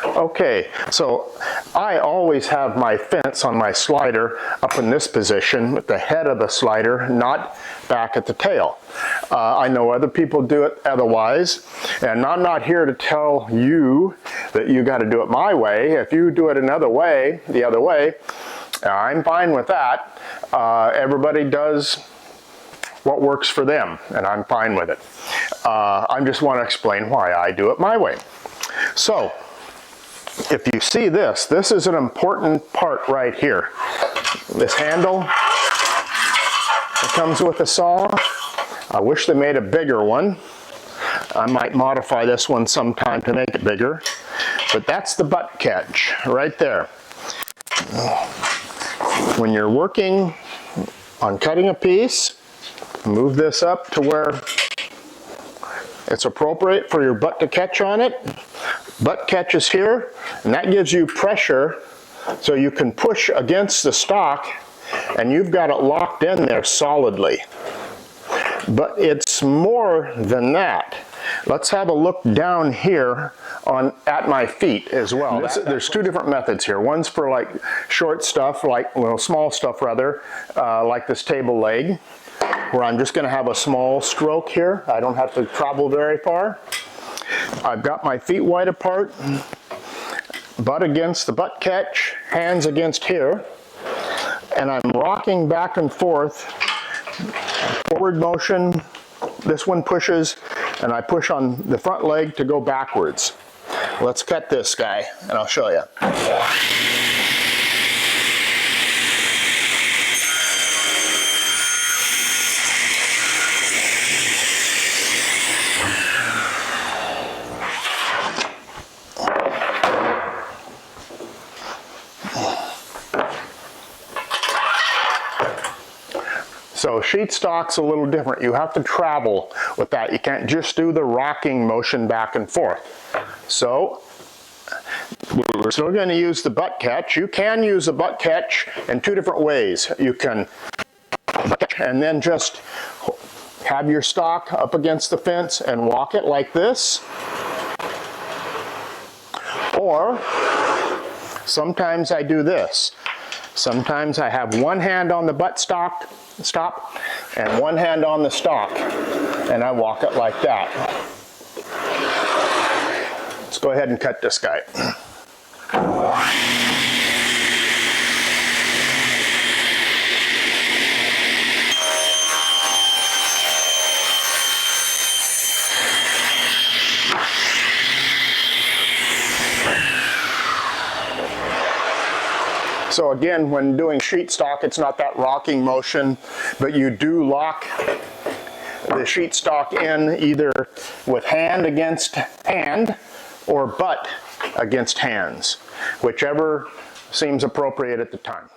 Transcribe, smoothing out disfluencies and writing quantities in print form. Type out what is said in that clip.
Okay, so I always have my fence on my slider up in this position with the head of the slider not back at the tail. I know other people do it otherwise, and I'm not here to tell you that you got to do it my way. If you do it another way, the other way, I'm fine with that. Everybody does what works for them, and I'm fine with it. I just want to explain why I do it my way. So, if you see this, this is an important part right here. This handle that comes with the saw, I wish they made a bigger one. I might modify this one sometime to make it bigger. But that's the butt catch right there. When you're working on cutting a piece, move this up to where it's appropriate for your butt to catch on it. Butt catches here, and that gives you pressure so you can push against the stock, and you've got it locked in there solidly. But it's more than that. Let's have a look down here at my feet as well. There's two different methods here. One's for like short stuff, small stuff rather, like this table leg, where I'm just going to have a small stroke here. I don't have to travel very far. I've got my feet wide apart, butt against the butt catch, hands against here, and I'm rocking back and forth, forward motion. This one pushes, and I push on the front leg to go backwards. Let's cut this guy, and I'll show you. So sheet stock's a little different. You have to travel with that. You can't just do the rocking motion back and forth. So we're still going to use the butt catch. You can use the butt catch in two different ways. You can butt catch and then just have your stock up against the fence and walk it like this. Or sometimes I do this. Sometimes I have one hand on the butt stop and one hand on the stock, and I walk it like that. Let's go ahead and cut this guy. So again, when doing sheet stock, it's not that rocking motion, but you do lock the sheet stock in either with hand against hand or butt against hands, whichever seems appropriate at the time.